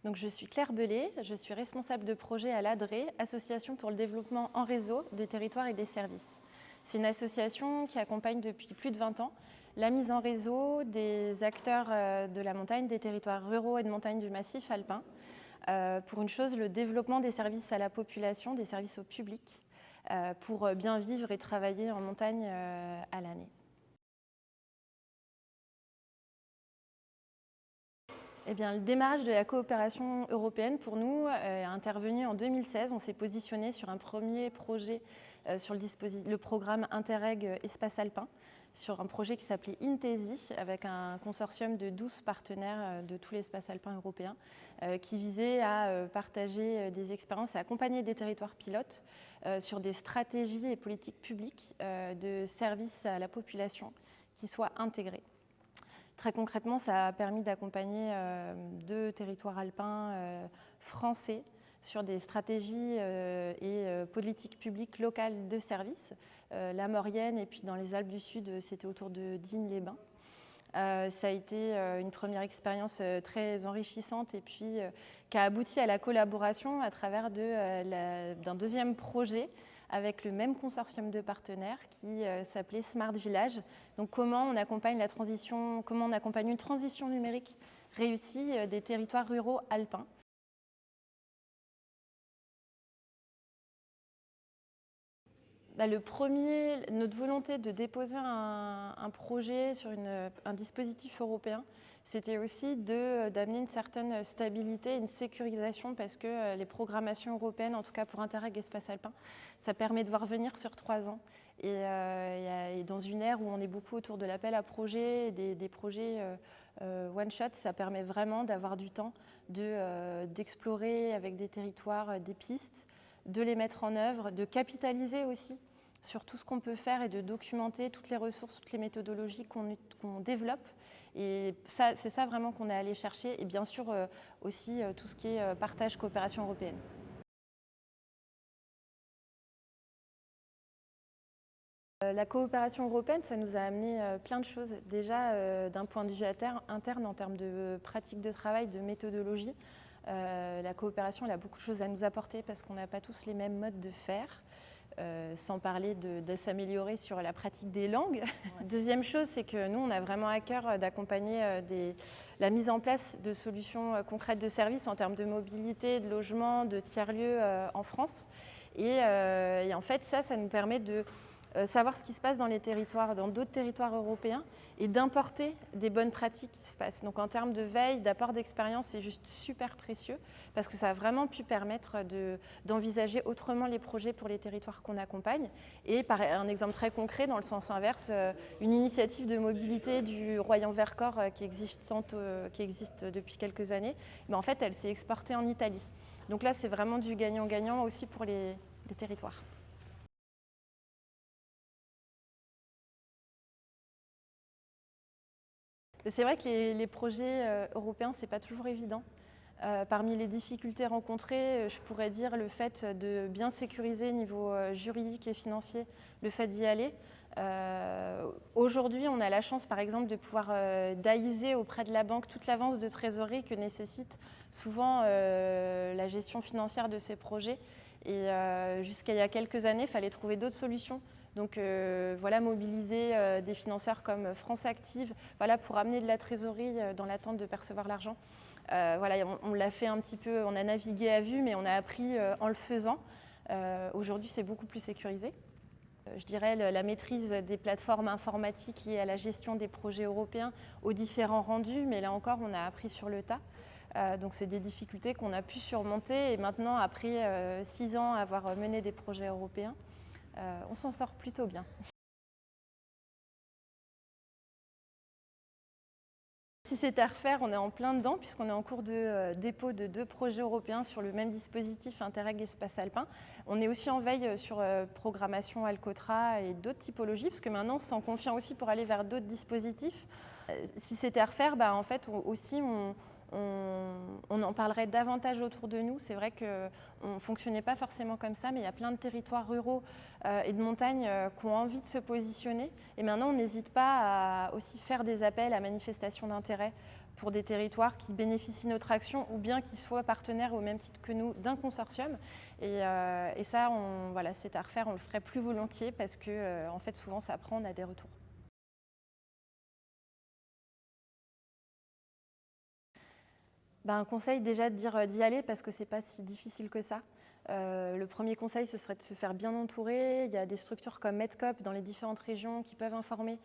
Donc, je suis Claire Bellet, je suis responsable de projet à l'ADRE, Association pour le développement en réseau des territoires et des services. C'est une association qui accompagne depuis plus de 20 ans la mise en réseau des acteurs de la montagne, des territoires ruraux et de montagne du massif alpin. Pour une chose, le développement des services à la population, des services au public, pour bien vivre et travailler en montagne à l'année. Eh bien, le démarrage de la coopération européenne, pour nous, est intervenu en 2016. On s'est positionné sur un premier projet sur le programme Interreg Espace Alpin, sur un projet qui s'appelait INTESI, avec un consortium de 12 partenaires de tout l'espace alpin européen, qui visait à partager des expériences et accompagner des territoires pilotes sur des stratégies et politiques publiques de services à la population qui soient intégrées. Très concrètement, ça a permis d'accompagner 2 territoires alpins français sur des stratégies et politiques publiques locales de services. La Maurienne et puis dans les Alpes du Sud, c'était autour de Digne-les-Bains. Ça a été une première expérience très enrichissante et puis qui a abouti à la collaboration à travers d'un deuxième projet avec le même consortium de partenaires qui s'appelait Smart Village. Donc comment on accompagne une transition numérique réussie des territoires ruraux alpins. Notre volonté de déposer un projet sur un dispositif européen, c'était aussi d'amener une certaine stabilité, une sécurisation, parce que les programmations européennes, en tout cas pour Interreg Espace Alpin, ça permet de voir venir sur 3 ans. Et dans une ère où on est beaucoup autour de l'appel à projets, des projets one-shot, ça permet vraiment d'avoir du temps d'explorer avec des territoires des pistes, de les mettre en œuvre, de capitaliser aussi sur tout ce qu'on peut faire et de documenter toutes les ressources, toutes les méthodologies qu'on développe. Et c'est ça vraiment qu'on est allé chercher. Et bien sûr aussi tout ce qui est partage coopération européenne. La coopération européenne, ça nous a amené plein de choses. Déjà, d'un point de vue interne, en termes de pratique de travail, de méthodologie, la coopération, elle a beaucoup de choses à nous apporter parce qu'on n'a pas tous les mêmes modes de faire, sans parler de s'améliorer sur la pratique des langues. Ouais. Deuxième chose, c'est que nous, on a vraiment à cœur d'accompagner la mise en place de solutions concrètes de services en termes de mobilité, de logement, de tiers-lieux en France. Et en fait, ça nous permet de savoir ce qui se passe dans d'autres territoires européens et d'importer des bonnes pratiques qui se passent. Donc en termes de veille, d'apport d'expérience, c'est juste super précieux parce que ça a vraiment pu permettre d'envisager autrement les projets pour les territoires qu'on accompagne. Et par un exemple très concret, dans le sens inverse, une initiative de mobilité du Royan-Vercors qui existe depuis quelques années, mais en fait, elle s'est exportée en Italie. Donc là, c'est vraiment du gagnant-gagnant aussi pour les territoires. C'est vrai que les projets européens, ce n'est pas toujours évident. Parmi les difficultés rencontrées, je pourrais dire le fait de bien sécuriser au niveau juridique et financier, le fait d'y aller. Aujourd'hui, on a la chance, par exemple, de pouvoir DAIser auprès de la banque toute l'avance de trésorerie que nécessite souvent la gestion financière de ces projets. Et jusqu'à il y a quelques années, il fallait trouver d'autres solutions. Donc voilà, mobiliser des financeurs comme France Active pour amener de la trésorerie dans l'attente de percevoir l'argent. Voilà, on l'a fait un petit peu, on a navigué à vue, mais on a appris en le faisant. Aujourd'hui, c'est beaucoup plus sécurisé. Je dirais la maîtrise des plateformes informatiques liées à la gestion des projets européens aux différents rendus, mais là encore, on a appris sur le tas. Donc c'est des difficultés qu'on a pu surmonter et maintenant, après 6 ans à avoir mené des projets européens, on s'en sort plutôt bien. Si c'était à refaire, on est en plein dedans puisqu'on est en cours de dépôt de 2 projets européens sur le même dispositif Interreg Espace Alpin. On est aussi en veille sur programmation Alcotra et d'autres typologies parce que maintenant on se sent confiant aussi pour aller vers d'autres dispositifs. Si c'était à refaire, en fait aussi on en parlerait davantage autour de nous. C'est vrai qu'on ne fonctionnait pas forcément comme ça, mais il y a plein de territoires ruraux et de montagnes qui ont envie de se positionner. Et maintenant, on n'hésite pas à aussi faire des appels à manifestation d'intérêt pour des territoires qui bénéficient de notre action ou bien qui soient partenaires au même titre que nous d'un consortium. Et ça, voilà, c'est à refaire, on le ferait plus volontiers parce que en fait, souvent, ça prend, on a des retours. Un conseil déjà de dire d'y aller parce que c'est pas si difficile que ça. Le premier conseil, ce serait de se faire bien entourer. Il y a des structures comme Medcop dans les différentes régions qui peuvent informer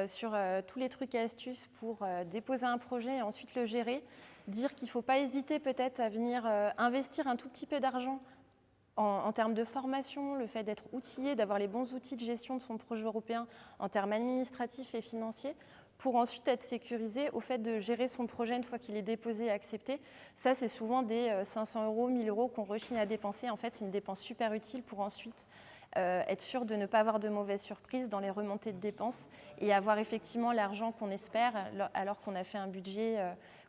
sur tous les trucs et astuces pour déposer un projet et ensuite le gérer. Dire qu'il ne faut pas hésiter peut-être à venir investir un tout petit peu d'argent en termes de formation, le fait d'être outillé, d'avoir les bons outils de gestion de son projet européen en termes administratifs et financiers, pour ensuite être sécurisé au fait de gérer son projet une fois qu'il est déposé et accepté. Ça, c'est souvent des 500 €, 1000 € qu'on rechigne à dépenser. En fait, c'est une dépense super utile pour ensuite être sûr de ne pas avoir de mauvaises surprises dans les remontées de dépenses et avoir effectivement l'argent qu'on espère alors qu'on a fait un budget,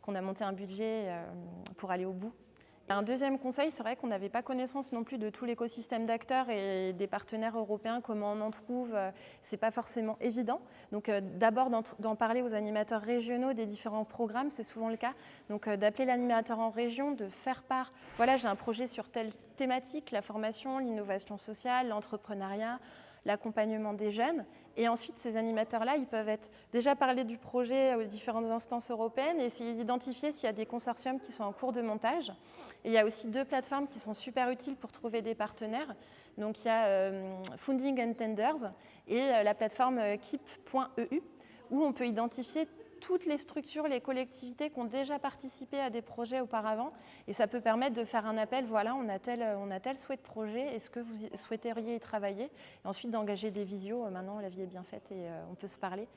qu'on a monté un budget pour aller au bout. Un deuxième conseil, c'est vrai qu'on n'avait pas connaissance non plus de tout l'écosystème d'acteurs et des partenaires européens, comment on en trouve, c'est pas forcément évident. Donc d'abord d'en parler aux animateurs régionaux des différents programmes, c'est souvent le cas. Donc d'appeler l'animateur en région, de faire part, voilà, j'ai un projet sur telle thématique, la formation, l'innovation sociale, l'entrepreneuriat, l'accompagnement des jeunes. Et ensuite, ces animateurs-là, ils peuvent déjà parler du projet aux différentes instances européennes et essayer d'identifier s'il y a des consortiums qui sont en cours de montage. Et il y a aussi 2 plateformes qui sont super utiles pour trouver des partenaires. Donc il y a Funding and Tenders et la plateforme keep.eu où on peut identifier toutes les structures, les collectivités qui ont déjà participé à des projets auparavant. Et ça peut permettre de faire un appel, voilà, on a tel souhait de projet, est-ce que vous souhaiteriez y travailler? Et ensuite d'engager des visios, maintenant la vie est bien faite et on peut se parler.